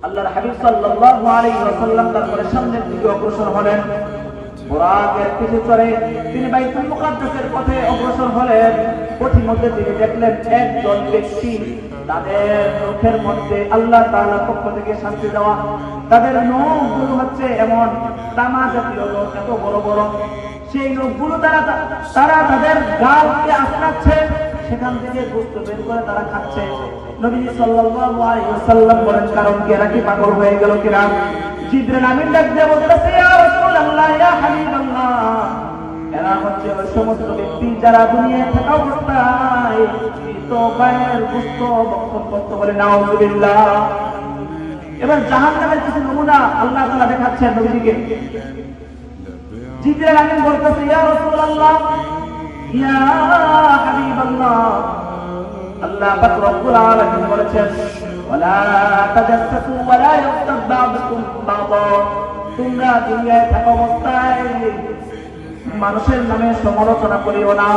আল্লাহর হাবিব সাল্লাল্লাহু আলাইহি ওয়াসাল্লাম তারপরে সামনের দিকে অগ্রসর হলেন। বুরাকের পিঠে চড়ে তিনি বাইতুল মুকাদ্দাসের পথে অগ্রসর হলেন। পথিমধ্যে তিনি দেখলেন একজন ব্যক্তি, তাদের মুখের মধ্যে আল্লাহ তাআলার পক্ষ থেকে শান্তি দেওয়া, তাদের নখগুলো হচ্ছে এমন তামা জাতীয় নখ, এত বড় বড়, সেই নখগুলো তারা তাদের গালকে আঁচড়াচ্ছে, সেখান থেকে গোশত বের করে তারা খাচ্ছে। নবী সাল্লাল্লাহু আলাইহি ওয়াসাল্লাম বলেন, কারণ কি এরা কি পাগল হয়ে গেল কিনা? জিবরিল আমিন ডাক দিয়ে বলতেছে, ইয়া রাসূলুল্লাহ, ইয়া হাবিবাল্লাহ, এরা হচ্ছে ওই সমস্ত ব্যক্তি যারা দুনিয়ায় থাকা অবস্থায় মৃত গায়ের গোশত ভক্ষণ করতে, বলে নাউযুবিল্লাহ। এবার জাহান্নামের কিছু নমুনা আল্লাহ তাআলা দেখাচ্ছেন নবীকে। জিবরিল আমিন বলতেছে, ইয়া রাসূলুল্লাহ, ইয়া হাবিবাল্লাহ, আল্লাহ পাক রব্বুল আলামিন বলেছেন, ওয়ালা তাজাসসু ওয়ালা ইয়াগতাব বা'দুকুম বা'দা, তোমরা দুনিয়ায় থাকা অবস্থায় মানুষের নামে সমালোচনা করিও না,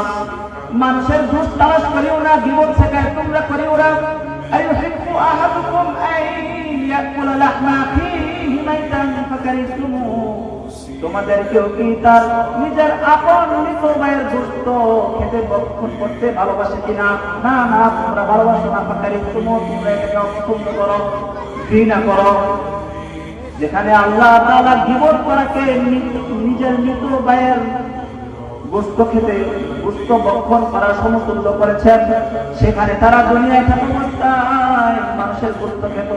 মানুষের দোষ তালাশ করিও না, গীবত শেখায় তোমরা করিও না। আইয়ুহিব্বু আহাদুকুম আন ইয়াকুলা লাহমা আখিহি মাইতান ফাকারিহতুমু, তোমাদের কেউ কি তার নিজের আপন মৃত ভাইয়ের গোশত খেতে ভক্ষণ করতে ভালোবাসে কিনা? না না, তোমরা ভালোবাসো না। ফাকারিহতুমু, তোমরা এটাকে অপছন্দ করো, ঘৃণা করো। যেখানে আল্লাহ তাআলা গীবত করাকে নিজের মৃত ভাইয়ের গোশত খেতে, গোশত ভক্ষণ করার সমতুল্য করেছেন, সেখানে তারা দুনিয়ায় থাকা অবস্থায় মানুষের গোশত খেত,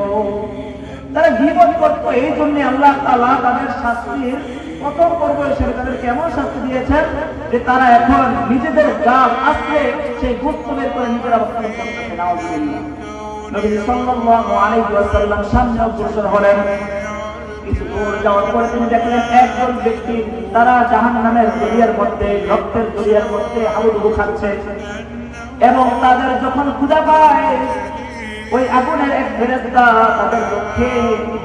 তারা গীবত করত। এই জন্য আল্লাহ তাআলা তাদের শাস্তির কত করবে সেটা তাদের কেমন শাস্তি দিয়েছেন যে তারা এখন নিজেদের গাল আঁচড়ে সেই গোশত বের করে নিজেরা ভক্ষণ করতেছে। নাউযুবিল্লাহ। নবী সাল্লাল্লাহু আলাইহি ওয়াসাল্লাম সামনে অগ্রসর হলেন। কিছু দূর যাওয়ার পরে তিনি দেখলেন একজন ব্যক্তি, তারা জাহান্নামের দরিয়ার মধ্যে, রক্তের দরিয়ার মধ্যে হাবুডুবু খাচ্ছে, এবং তাদের যখন ক্ষুধা পায় ওই আগুনের এক ফেরেশতা তাদের চোখে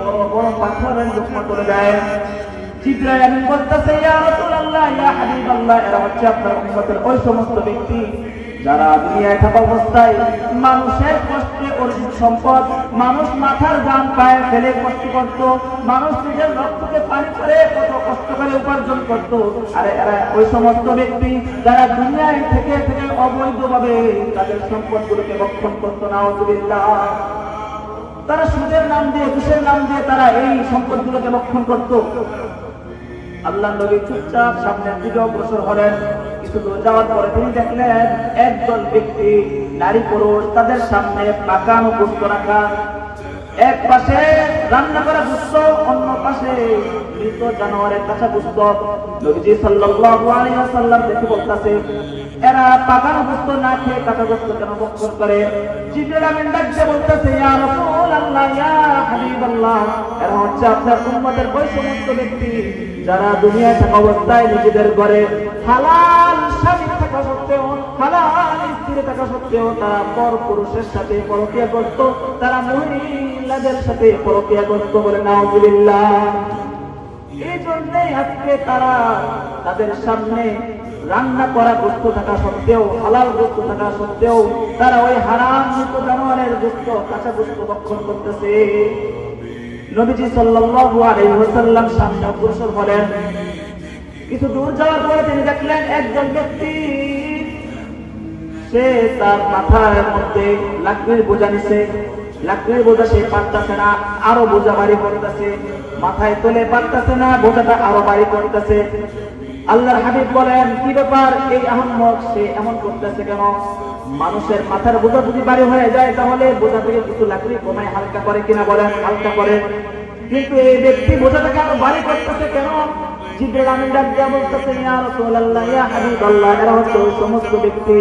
বড় বড় পাথরের লোকমা তুলে দেয়। জিবরাইল আমিন বলতেছে, ইয়া রাসূলুল্লাহ, ইয়া হাবিবাল্লাহ, এরা হচ্ছে আপনার উম্মতের ওই সমস্ত ব্যক্তি যারা দুনিয়ায় থাকা অবস্থায় মানুষের কষ্টে অর্জিত সম্পদ, মানুষ মাথার গাম পায়ে ফেলে কষ্ট করত, মানুষ নিজের রক্তকে পানি করে কত কষ্ট করে উপার্জন করত, আর এরা ওই সমস্ত ব্যক্তি যারা দুনিয়ায় থেকে থেকে অবৈধভাবে তাদের সম্পদগুলোকে ভক্ষণ করত। নাউযুবিল্লাহ। তারা সুদের নাম দিয়ে, ঘুষের নাম দিয়ে তারা এই সম্পদগুলোকে ভক্ষণ করত। আল্লাহ নবী চুপচাপ সামনের দিকে অগ্রসর হলেন। কিছু দূর যাওয়ার পরে তিনি দেখলেন একজন ব্যক্তি, নারী পুরুষ, তাদের সামনে পাকানো গোশত রাখা, এক পাশে রান্না করা গোশত, অন্য পাশে মৃত জানোয়ারের কাঁচা গোশত। নবীজি সাল্লাল্লাহু আলাইহি ওয়াসাল্লাম দেখে বলতেছে, এরা পাকানো গোশত না খেয়ে কাঁচা গোশত কেন ভক্ষণ করে? জিবরিল আমিন ডাক দিয়ে বলতেছে, ইয়া রাসূলুল্লাহ, ইয়া হাবিবাল্লাহ, এরা হচ্ছে আপনার উম্মতের ওই সমস্ত ব্যক্তি যারা দুনিয়ায় থাকা অবস্থায় নিজেদের ঘরে হালাল স্বামী থাকা সত্ত্বেও, হালাল স্ত্রী থাকা সত্ত্বেও তারা পর পুরুষের সাথে পরকীয়া করত, তারা মহিলাদের সাথে পরকীয়া করত, বলে নাউযুবিল্লাহ। এই জন্যই আজকে তারা তাদের সামনে রান্না করা গোশত থাকা সত্ত্বেও, হালাল গোশত থাকা সত্ত্বেও তারা ওই হারাম মৃত জানোয়ারের গোশত, কাঁচা গোশত ভক্ষণ করতেছে। নবীজি সাল্লাল্লাহু আলাইহি ওয়াসাল্লাম সামনে অগ্রসর হলেন। কিছু দূর যাওয়ার পরে তিনি দেখলেন একজন ব্যক্তি, সে তার মাথার মধ্যে লাকড়ির বোঝা নিছে, লাকড়ির বোঝা সে পারতেছে না, আরো বোঝা ভারী করতেছে, মাথায় তোলে পারতেছে না, বোঝাটা আরো ভারী করতেছে। আল্লাহর হাবিব বলেন, কি ব্যাপার, এই আহম্মক সে এমন করতেছে কেন? মানুষের মাথার বোঝা যদি ভারী হয়ে যায় তাহলে বোঝা থেকে কিছু লাকড়ি কমায় হালকা করে কিনা? বলেন হালকা করে, কিন্তু এই ব্যক্তি বোঝাটাকে আরো ভারী করতেছে কেন? জিবরিল আমিন ডাক দিয়ে বলতেছে, ইয়া রাসূলুল্লাহ, ইয়া হাবিবাল্লাহ, এরা হচ্ছে ওই সমস্ত ব্যক্তি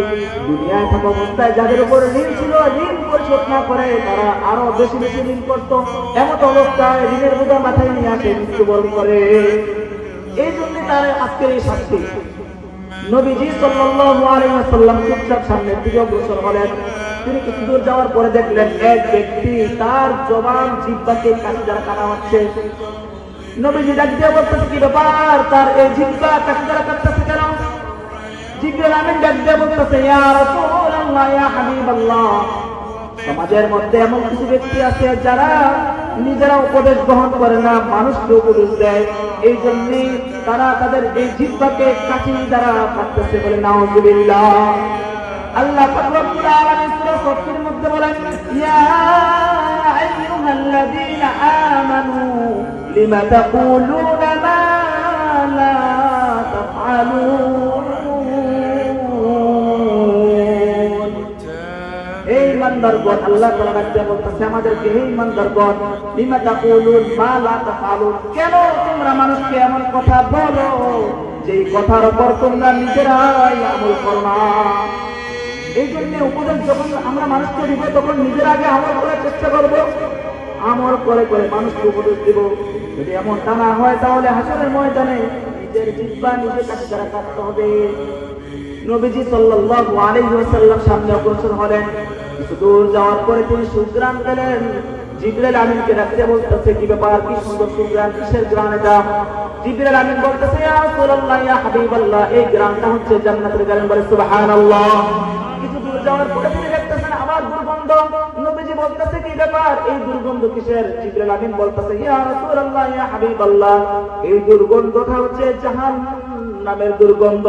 দুনিয়ায় থাকা অবস্থায় যাদের উপর ঋণ ছিল, ঋণ পরিশোধ না করে তারা আরো বেশি বেশি ঋণ করত, এমন অবস্থায় ঋণের বোঝা মাথায় নিয়ে আসে মৃত্যুবরণ করে। এই জন্য তার আজকের এই শাস্তি। নবীজি সাল্লাল্লাহু আলাইহি ওয়াসাল্লাম চুপচাপ সামনের দিকে অগ্রসর হলেন। তিনি কিছু দূর যাওয়ার পরে দেখলেন এক ব্যক্তি, তার জবান জিহ্বাকে কাঠি দ্বারা কাটা হচ্ছে। নবীজি ডাক দিয়ে বলতেছে, কি ব্যাপার, তার এই জিহ্বা কাঠি দ্বারা কাটতেছে কেন? জিবরিল আমিন ডাক দিয়ে বলতেছে, ইয়া রাসূলুল্লাহ, ইয়া হাবিবাল্লাহ, সমাজের মধ্যে এমন কিছু ব্যক্তি আছে যারা নিজেরা উপদেশ গ্রহণ করে না, মানুষকে উপদেশ দেয়। এই জন্যই তারা তাদের এই জিহ্বাকে কাঠি দ্বারা কাটতেছে বলে নাউযুবিল্লাহ। আল্লাহ পাক রব্বুল আলামিন সূরা সফের মধ্যে বলেন, ইয়া আইয়ুহাল্লাযীনা আমানু লিমা তাকুলুনা মা লা তাফআলুন। এই ইমানদারগণ, আল্লাহ তাআলা ডাকতে বলতেছে আমাদেরকে, হে ইমানদারগণ, লিমা তাকুলুন মা লা তাফআলুন, কেন তোমরা মানুষকে এমন কথা বলো যেই কথার উপর তোমরা নিজেরাই আমল করো না। এই জন্য উপদেশ যখন আমরা মানুষকে দিব তখন নিজের আগে আমল করার চেষ্টা করব, আমল করে করে মানুষকে উপদেশ দিব। যদি এমনটা না হয় তাহলে হাসরের ময়দানে নিজের জিহ্বা নিজে কাছে দ্বারা কাটতে হবে। নবীজি সাল্লাল্লাহু আলাইহি ওয়াসাল্লাম সামনে অগ্রসর হলেন। কিছু দূর যাওয়ার পরে তিনি সুগ্রাণ পেলেন। জিবরাইল আমিনকে ডাকতে বলতেছে, কি ব্যাপার, কি সুন্দর সুগ্রাণ, কিসের গ্রাণ এটা? জিবরাইল আমিন বলতেছে, ইয়া রাসূলুল্লাহ, ইয়া হাবিবাল্লাহ, এই গ্রাণটা হচ্ছে জান্নাতের গ্রাণ। বলে সুবহানাল্লাহ। কিছু দূর যাওয়ার পরে তিনি দেখতেছেন আবার দুর্গন্ধ। নবীজি বলতেছে, কি ব্যাপার, এই দুর্গন্ধ কিসের? জিবরাইল আমিন বলতেছে, ইয়া রাসূলুল্লাহ, ইয়া হাবিবাল্লাহ, এই দুর্গন্ধটা হচ্ছে জাহান্নামের দুর্গন্ধ।